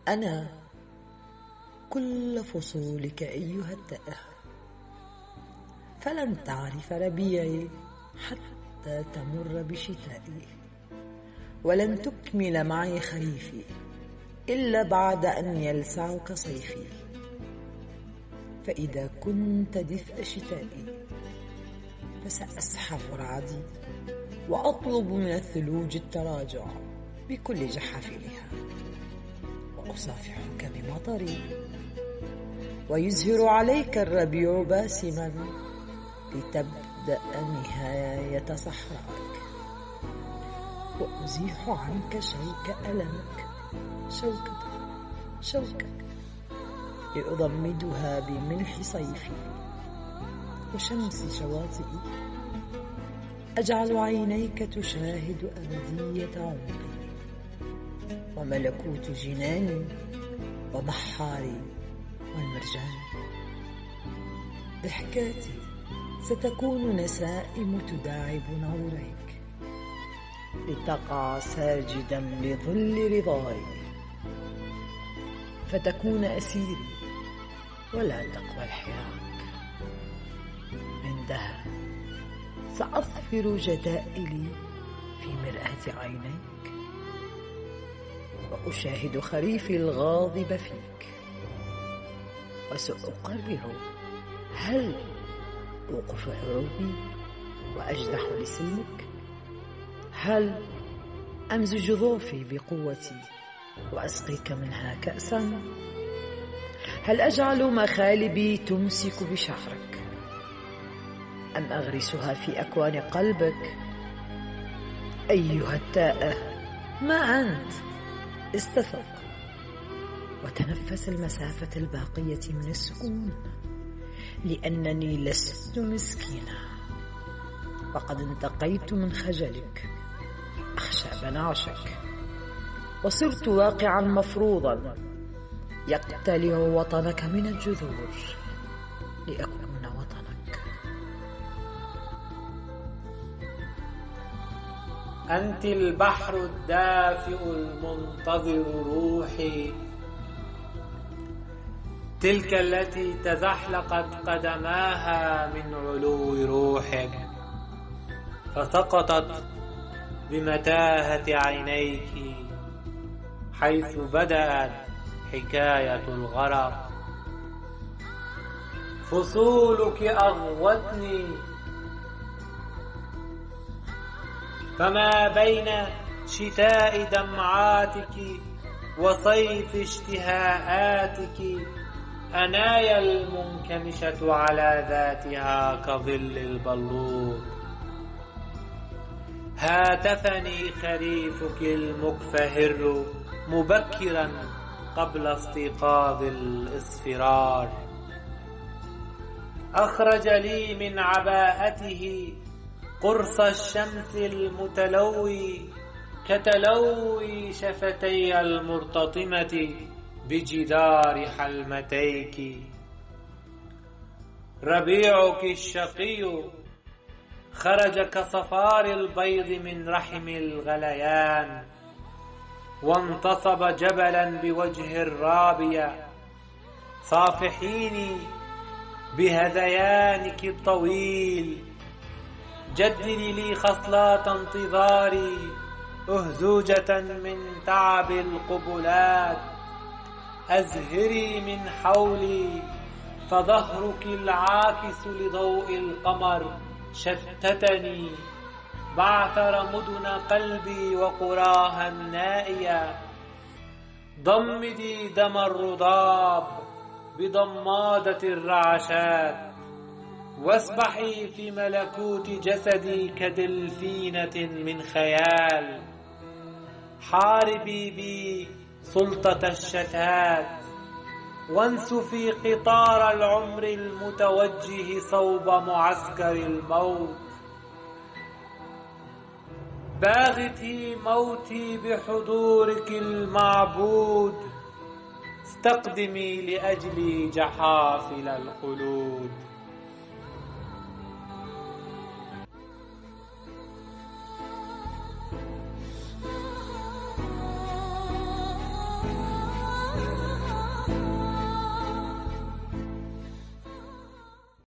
أنا كل فصولك أيها التائه، فلن تعرف ربيعي حتى تمر بشتائي، ولن تكمل معي خريفي إلا بعد أن يلسعك صيفي. فإذا كنت دفء شتائي فسأزحف رعدي وأطلب من الثلوج التراجع بكل جحافلها، وأصافحك بمطري ويزهر عليك الربيع باسما لتبدأ نهاية صحراءك، وأزيح عنك شيك ألمك شوكة لأضمدها بملح صيفي وشمس شواطئي. أجعل عينيك تشاهد أبدية عمري وملكوت جناني وبحاري والمرجان. ضحكاتي ستكون نسائم تداعب نوريك لتقع ساجدا لظل رضاي، فتكون أسيري ولا تقوى الحراك. عندها سأظفر جدائلي في مرآة عينيك، وأشاهد خريفي الغاضب فيك، وسأقرر هل أوقف حروبي وأجدح لسلمك، هل أمزج ظوفي بقوتي وأسقيك منها كأسا، هل أجعل مخالبي تمسك بشعرك أم أغرسها في أكوان قلبك. أيها التائه، ما أنت؟ استفق وتنفس المسافة الباقية من السكون، لأنني لست مسكينة، وقد انتقيت من خجلك أخشى بنعشك، وصرت واقعا مفروضا يقتلع وطنك من الجذور لأكون وطنك. أنت البحر الدافئ المنتظر روحي، تلك التي تزحلقت قدماها من علو روحك فسقطت بمتاهة عينيك حيث بدأت حكاية الغرق. فصولك أغوتني، فما بين شتاء دمعاتك وصيف اشتهاءاتك أنايا المنكمشة على ذاتها كظل البلور. هاتفني خريفك المكفهر مبكرا قبل استيقاظ الإصفرار، أخرج لي من عباءته قرص الشمس المتلوي كتلوي شفتي المرتطمة بجدار حلمتيك. ربيعك الشقي خرج كصفار البيض من رحم الغليان، وانتصب جبلا بوجه الرابية. صافحيني بهذيانك الطويل، جددي لي خصلات انتظاري أهزوجة من تعب القبلات. أزهري من حولي، فظهرك العاكس لضوء القمر شتتني، بعثر مدن قلبي وقراها النائية. ضمدي دم الرضاب بضمادة الرعشات، واسبحي في ملكوت جسدي كدلفينة من خيال. حاربي بي سلطة الشتات، وانسفي قطار العمر المتوجه صوب معسكر الموت. باغتي موتي بحضورك المعبود، استقدمي لأجلي جحافل الخلود.